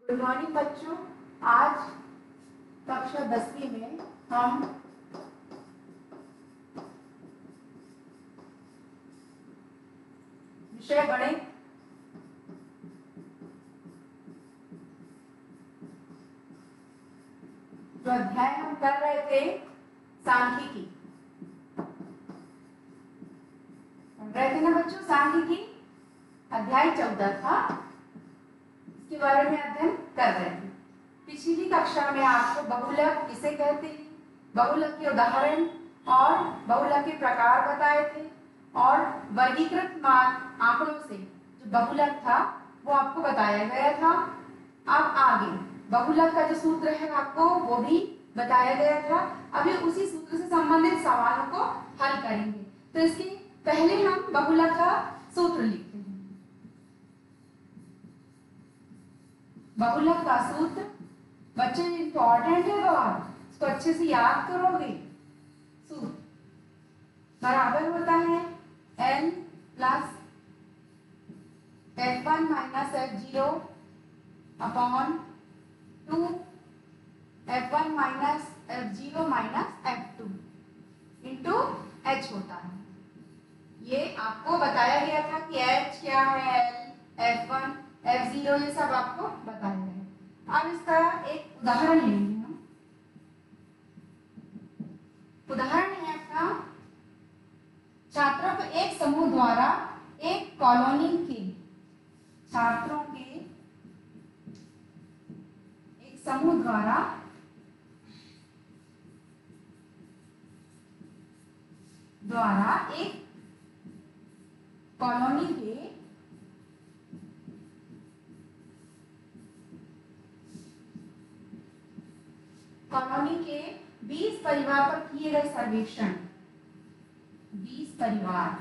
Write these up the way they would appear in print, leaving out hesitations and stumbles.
Good morning बच्चों। आज कक्षा 10वीं में हम विषय गणित जो अध्याय हम कर रहे थे सांख्यिकी पढ़ रहे थे ना बच्चों। सांख्यिकी अध्याय 14 था, इसके बारे में अध्ययन कर रहे थे। पिछली कक्षा में आपको बहुलक किसे कहते हैं, बहुलक के उदाहरण और बहुलक के प्रकार बताए थे और वर्गीकृत मान आंकड़ों से जो बहुलक था वो आपको बताया गया था। अब आगे बहुलक का जो सूत्र है आपको वो भी बताया गया था। अभी उसी सूत्र से संबंधित सवालों को हल करेंगे। तो इसके पहले हम बहुलक का सूत्र लिखते हैं। बहुलक का सूत्र बच्चे इंपॉर्टेंट है बहुत, इसको अच्छे से याद करोगे। सूत्र बराबर होता है n plus f1 minus f0 upon 2 f1 minus f0 minus f2 into h होता है। ये आपको बताया गया था कि h क्या है, l f1 f0 ये सब आपको बताया गया है। अब इसका एक उदाहरण लेंगे हम। उदाहरण है आपका, छात्रों के एक समूह द्वारा एक कॉलोनी के छात्रों के एक समूह द्वारा एक कॉलोनी के 20 परिवार पर किए गए सर्वेक्षण, 20 परिवार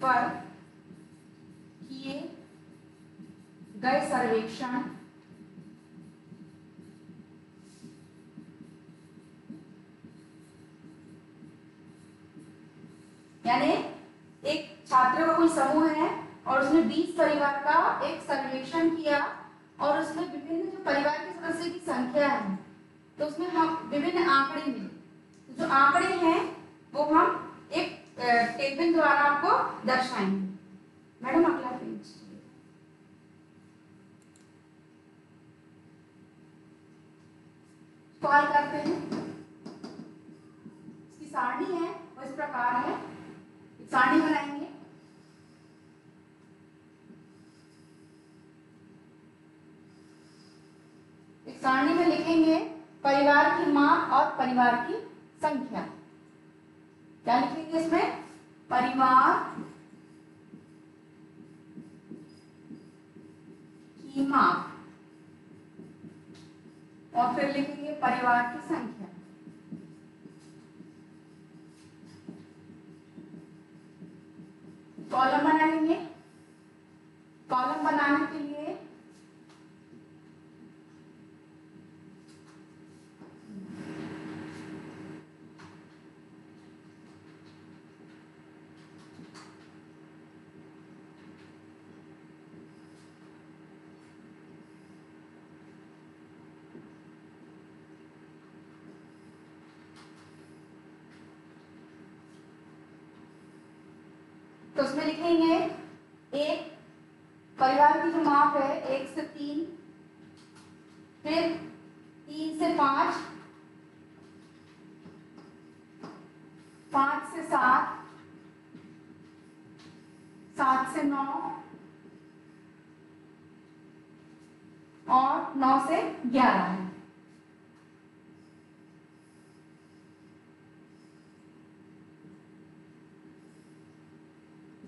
पर किए गए सर्वेक्षण यानी एक छात्रों का कोई समूह है और उसने 20 परिवार का एक सर्वेक्षण किया और उसमें विभिन्न जो परिवार के सदस्य की संख्या है तो उसमें हम विभिन्न आंकड़े मिले। तो जो आंकड़े हैं वो हम एक टेबल द्वारा आपको दर्शाएंगे। मैडम अगला पेज कॉल करते हैं। इसकी सारणी है वो इस प्रकार है, सारणी बनाएंगे। एक सारणी में लिखेंगे परिवार की माप और परिवार की संख्या। क्या लिखेंगे इसमें, परिवार की माप और फिर लिखेंगे परिवार की संख्या। कॉलम बनाएंगे। कॉलम बनाने के लिए तो उसमें लिखेंगे एक परिवार की जो माप है 1 से 3, फिर 3 से 5, 5 से 7, 7 से 9 और 9 से 11 है।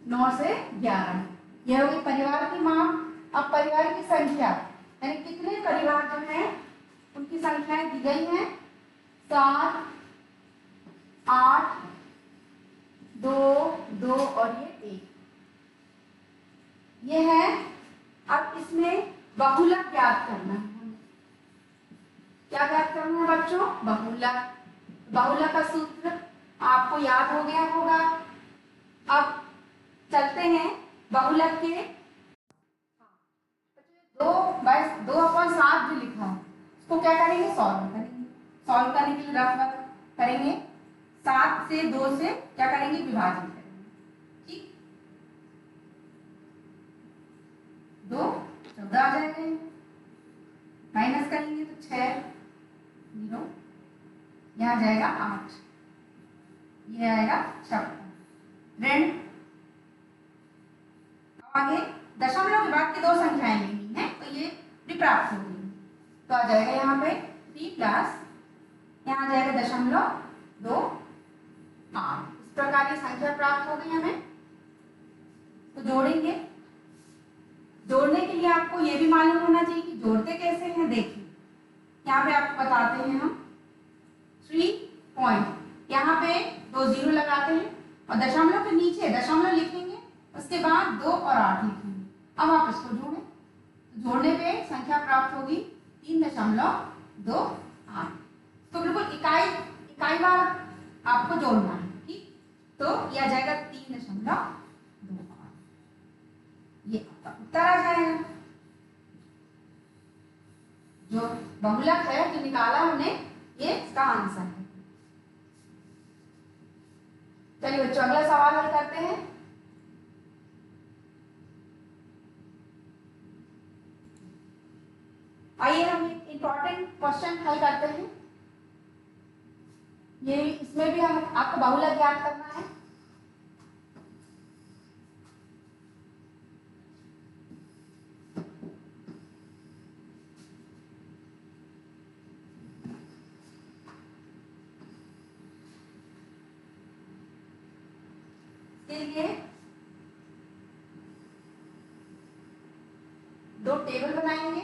नौ से 11 यह होगी परिवार की माप। अब परिवार की संख्या यानी कितने परिवार जो हैं उनकी संख्याएं दी गई हैं 7, 8, 2, 2 और ये 1। ये है। अब इसमें बहुलक ज्ञात करना है। क्या ज्ञात करना है बच्चों, बहुलक। बहुलक का सूत्र आपको याद हो गया होगा। अब चलते हैं बहुलक के 2/7 जो लिखा है उसको क्या करेंगे, सॉल्व करेंगे। सॉल्व करने के लिए रफ वर्क करेंगे, 7 से 2 से क्या करेंगे, विभाजन करेंगे। ठीक, 2 14 आ जाएगा, माइनस करेंगे तो 6 0, यहाँ जाएगा 8, ये आएगा 56 ऋण। आगे दशमलव के बाद की 2 संख्याएं लेनी है तो ये विप्राप्त होगी, तो आ जाएगा यहाँ पे 3 प्लस, यहाँ आ जाएगा 0.28। इस प्रकार की संख्या प्राप्त हो गई हमें। तो जोड़ेंगे, जोड़ने के लिए आपको ये भी मालूम होना चाहिए कि जोड़ते कैसे हैं। देखिए यहाँ पे आपको बताते हैं हम 3 पॉइंट, यहाँ पे 2 0 लगाते हैं और दशमलव के नीचे दशमलव लिखेंगे, उसके बाद 2 और 8 लिखेंगे। अब आप इसको जोड़ें, तो जोड़ने पे संख्या प्राप्त होगी 3.28। तो बिल्कुल इकाई बार आपको जोड़ना है। ठीक, तो यह आ जाएगा 3.28, ये आपका उत्तर आ जाएगा। जो बहुलक है जो निकाला हमने, ये इसका आंसर है। चलिए बच्चों अगला सवाल हल करते हैं। आइए हम एक इंपॉर्टेंट क्वेश्चन हल करते हैं। ये इसमें भी हम आपको बहुलक ज्ञात करना है। इसके लिए 2 टेबल बनाएंगे।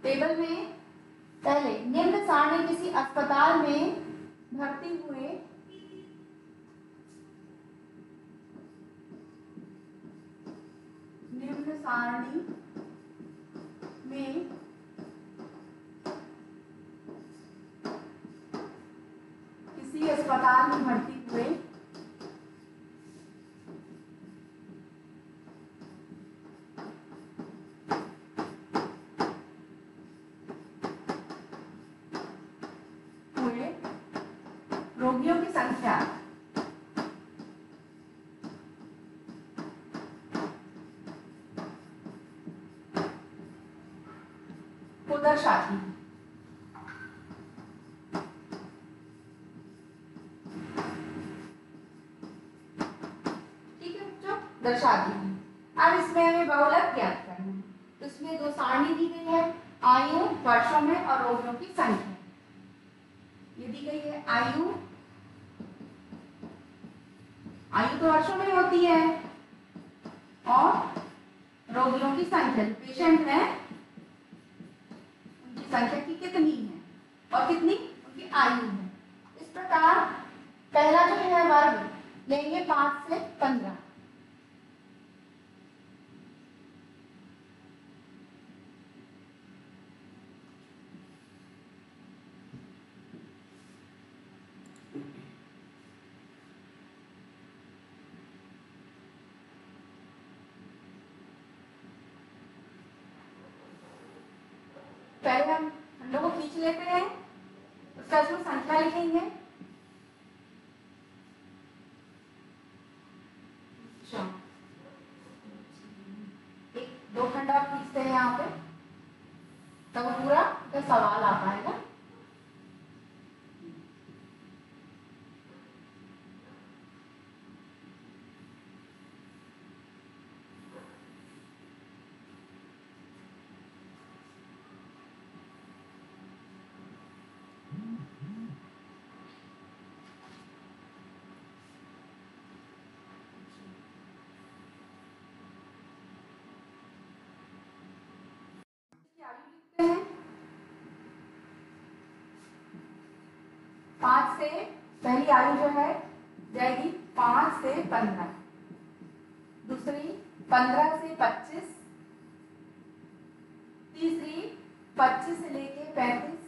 टेबल में पहले निम्न सारणी किसी अस्पताल में भर्ती हुए निम्न सारणी में किसी अस्पताल में भर्ती हुए रोगियों की संख्या को दर्शाती है। ठीक है बच्चों, दर्शाती है। अब इसमें हमें बहुलक ज्ञात करना है। तो इसमें 2 सारणी दी गई है, आयु वर्षों में और रोगियों की संख्या। ये दी गई है आयु तो वर्षों में होती है, और रोगियों की संख्या, जो पेशेंट है उनकी संख्या की कितनी है और कितनी उनकी आयु है। इस प्रकार पहला जो है वर्ग लेंगे 5 से 15। पहले हम लोग को खींच लेते हैं, उसका इसमें संख्या लिखेंगे। एक 2 खंड आप खींचते हैं यहाँ पे, तब पूरा सवाल आ पाएगा। आयु लिखते हैं 5 से पहली आयु जो है जाएगी 5 से 15, दूसरी 15 से 25, तीसरी 25 से लेके 35,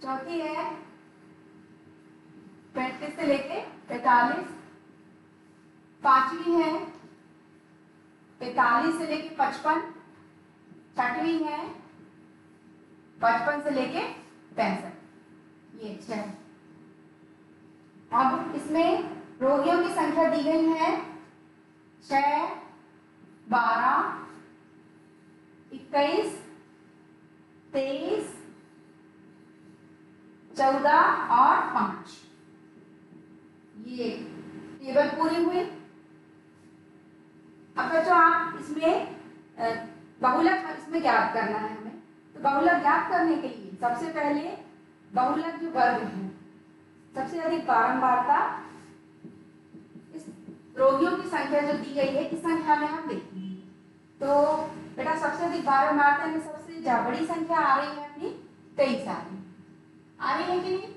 चौथी है 35 से लेके 45, पांचवी है 45 से लेके 55, छठवीं है 55 से लेके 65। ये 6। अब इसमें रोगियों की संख्या दी गई है 6, 12, 21, 23, 14 और 5। ये टेबल पूरी हुई। अब बच्चों आप इसमें बहुलक इसमें ज्ञात करना है हमें। तो बहुलक ज्ञात करने के लिए सबसे पहले बहुलक जो वर्ग है, सबसे अधिक बारंबारता इस रोगियों की संख्या जो दी गई है इस संख्या में हम देखेंगे। तो बेटा सबसे अधिक बारंबारता में सबसे बड़ी संख्या आ रही है अपनी 23 आ रही है कि नहीं?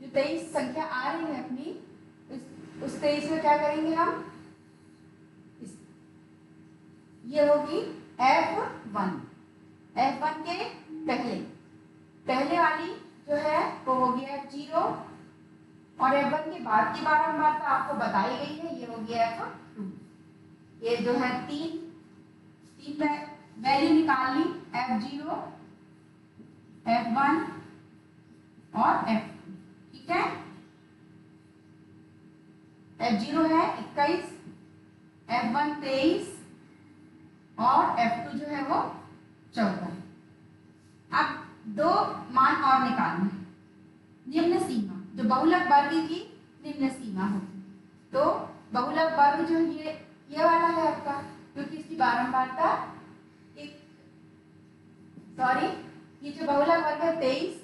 जो 23 संख्या आ रही है अपनी, उस 23 में क्या करेंगे हम? ये होगी F1। F1 के पहले वाली जो है वो होगी F0 और F1 के बाद की बारंबारता आपको बताई गई है, ये होगी F2। ये जो है तीन वैल्यू निकाल ली, F0, F1 और F2। ठीक है, F0 है 21, F1 23 और F2 जो है वो 14। अब दो मान और निकालना है। निम्न सीमा जो बहुलक वर्ग की निम्न सीमा होगी। तो बहुलक वर्ग जो ये वाला है आपका, क्योंकि इसकी बारंबारता ये जो बहुलक वर्ग है 23,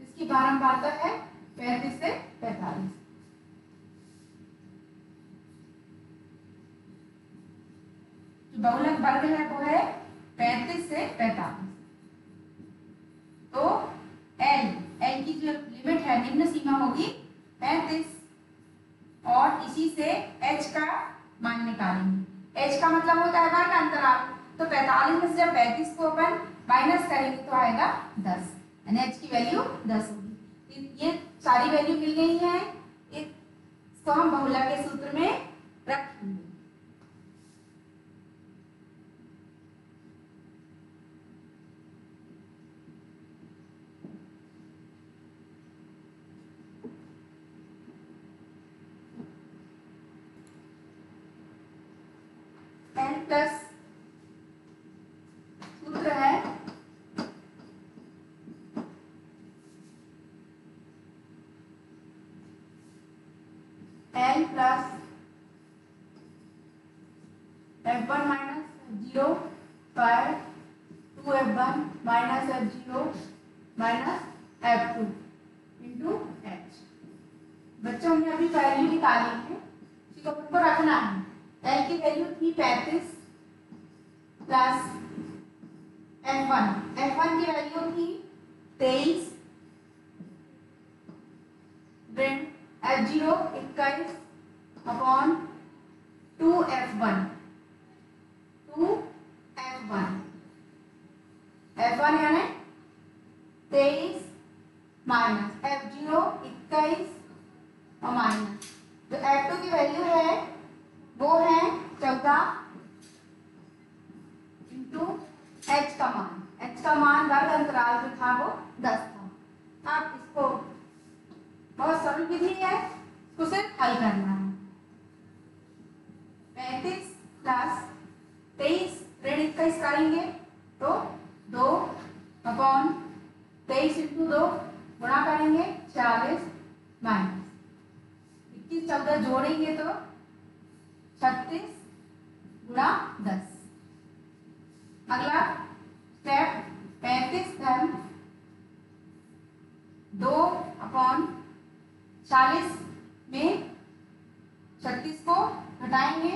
इसकी बारंबारता है 35 से 45। जो बहुलक वर्ग है वो है 35 से 45। तो L की जो लिमिट है निम्न सीमा होगी 35 और इसी से H का मान निकालेंगे। H का मतलब होता है वर्ग अंतराल। तो 45 में से जब 35 को अपन माइनस करेंगे तो आएगा 10, यानी H की वैल्यू 10 होगी। ये सारी वैल्यू मिल गई है, इसको हम बहुलक के सूत्र में रखेंगे। n प्लस सूत्र है n plus F1 minus F0 पर 2F1 minus F0 minus F2 into H। बच्चों हमने अभी वैल्यू निकाली है, इसी को आपको रखना है। L की वैल्यू थी 35 प्लस F1 की वैल्यू थी 23 ऋण F0 21 अपॉन 2F1 F1 यानी 23 माइनस F0 21 और माइनस जो F2 की वैल्यू है वो है 14 इंटू H का मान वर्ग अंतराल जो था वो 10 था। अब इसको बहुत सरल विधि है, इसको सिर्फ हल करना है। 35 प्लस 23 ऋण 21 करेंगे तो 2 अपॉन 23 इंटू 2 गुणा करेंगे 46 माइनस 21 14 जोड़ेंगे तो 36 गुणा 10। अगला स्टेप 35 धन 2 अपॉन 40 में 36 को घटाएंगे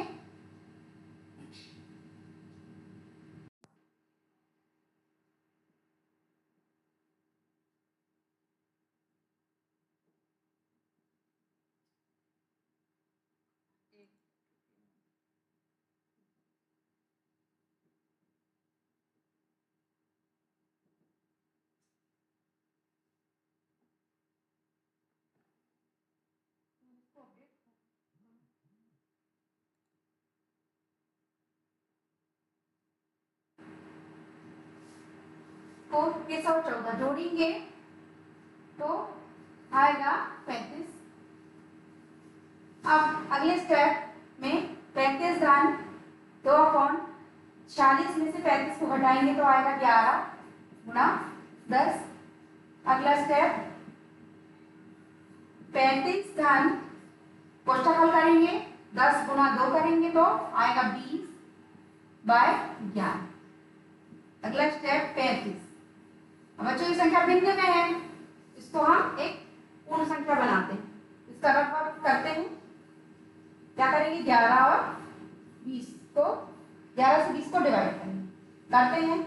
को 21 और 14 जोड़ेंगे तो आएगा 35। अब अगले स्टेप में 35 धन 2/46 में से 35 को घटाएंगे तो आएगा 11 गुणा 10। अगला स्टेप 35 धन कोष्ठक हल करेंगे, 10 गुणा 2 करेंगे तो आएगा 20/11। अगला स्टेप 35। अब बच्चों की संख्या भिन्न में है, इसको हम एक पूर्ण संख्या बनाते हैं। इसका रफ करते हैं, क्या करेंगे 11 और 20 को 11 से 20 को डिवाइड करेंगे, करते हैं।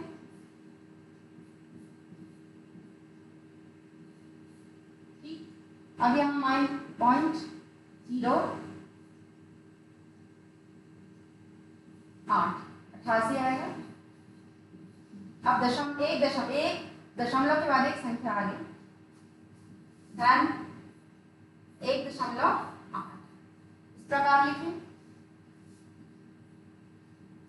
ठीक, अब यहाँ 9.08 88 आएगा। अब दशमलव के बाद एक संख्या आ गई, धन 1.8 इस प्रकार लिखें।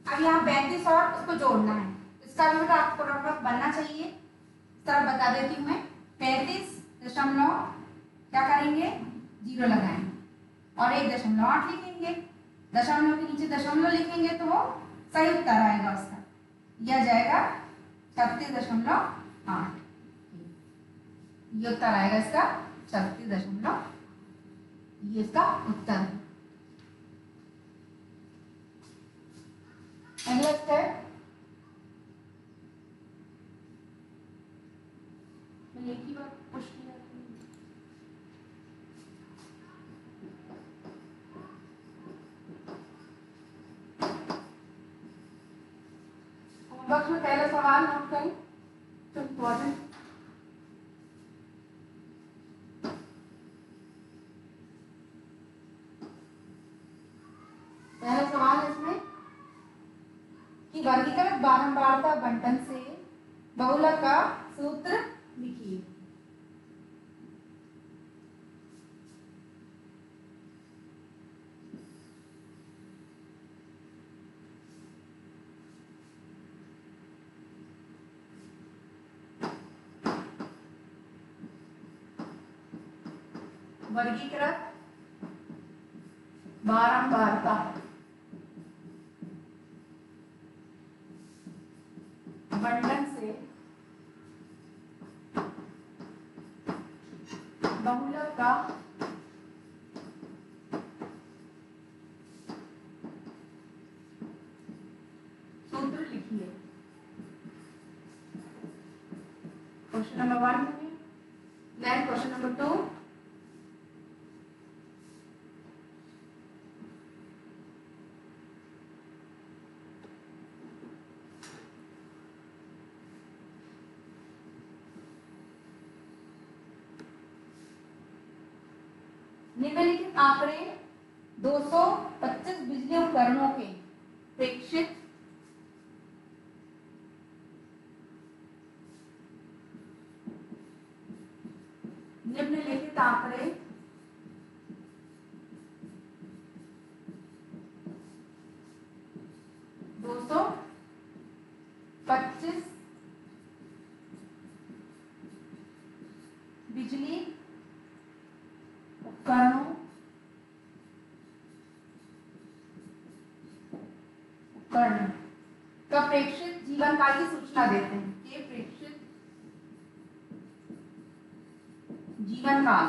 अब यहाँ 35 और उसको जोड़ना है, इसका भी बेटा आपको रफ बनना चाहिए। इस तरह बता देती हूँ मैं। 35 दशमलव क्या करेंगे 0 लगाएंगे और 1.8 लिखेंगे, दशमलव के नीचे दशमलव लिखेंगे तो वो सही उत्तर आएगा उसका, यह जाएगा 36.8। ये उत्तर आएगा इसका 36. ये इसका उत्तर है। अगला स्टेप एक ही बात पूछनी है। होमवर्क में पहला सवाल नोट करें तो इम्पोर्टेंट। पहला सवाल है इसमें कि वर्गीकृत बारंबारता बंटन से बहुलक का सूत्र लिखिए। वर्गीकृत बारंबारता बंटन से बहुलक का सूत्र लिखिए। क्वेश्चन नंबर 1 में, देन क्वेश्चन नंबर 2, निम्नलिखित आंकड़े 225 बिजली उपकरणों के प्रेक्षित निम्नलिखित आंकड़े 225 बिजली उपकरणों का प्रेक्षित जीवन काल की सूचना देते हैं। के प्रेक्षित जीवन काल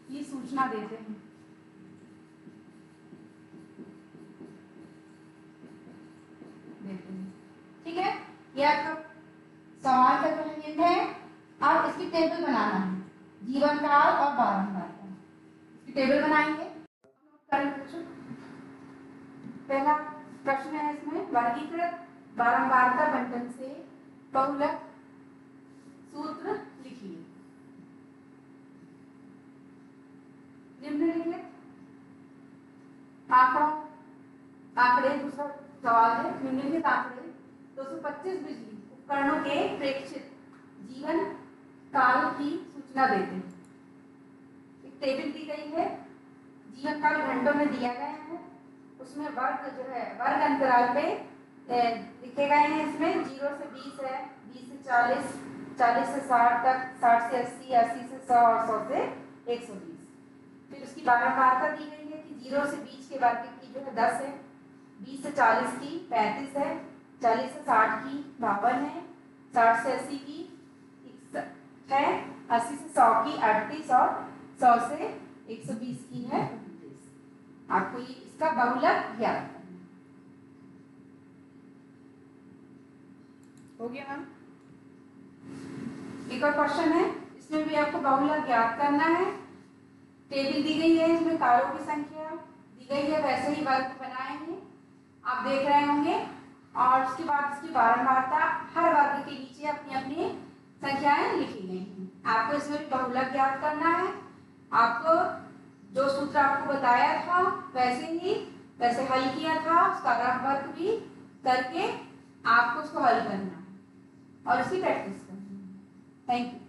की सूचना देते हैं। ठीक है, यह आपका सवाल का जो हिंट है। अब इसकी टेबल बनाना है, जीवन काल और बारंबारता। इसकी टेबल बनाएंगे। पहला प्रश्न है इसमें, वर्गीकृत बारंबारता बंटन से बहुलक सूत्र लिखिए। निम्नलिखित आंकड़े दूसरा सवाल है, निम्नलिखित आंकड़े 225 बिजली उपकरणों के प्रेक्षित जीवन काल की सूचना देते हैं। एक टेबल दी गई है, जीवन काल घंटों में दिया गया है। उसमें वर्ग जो है वर्ग अंतराल पे लिखे गए हैं। इसमें 0 से 20 है, 20 से 40, 40 से 60 तक, 60 से 80, 80 से 100 और 100 से 120। फिर उसकी बारंबारता दी गई है कि 0 से 20 के वर्ग की जो है 10 है, 20 से 40 की 35 है, 40 से 60 की 52 है, 60 से 80 की 61 है, 80 से 100 की 38 और 100 से 120 की है 29। आपको ये इसका बहुलक ज्ञात करना हो गया मैम। एक और क्वेश्चन है, इसमें भी आपको बहुलक ज्ञात करना है। टेबल दी गई है, इसमें कारों की संख्या दी गई है, वैसे ही वर्ग बनाएंगे आप देख रहे होंगे। और उसके बाद इसकी बारंबारता हर वर्ग के नीचे अपनी अपनी संख्याएं लिखी गई हैं। आपको इसमें भी बहुलक ज्ञात करना है। आपको जो सूत्र आपको बताया था वैसे हल किया था, उसका रफ वर्क भी करके आपको उसको हल करना है और उसकी प्रैक्टिस करनी है। Thank you.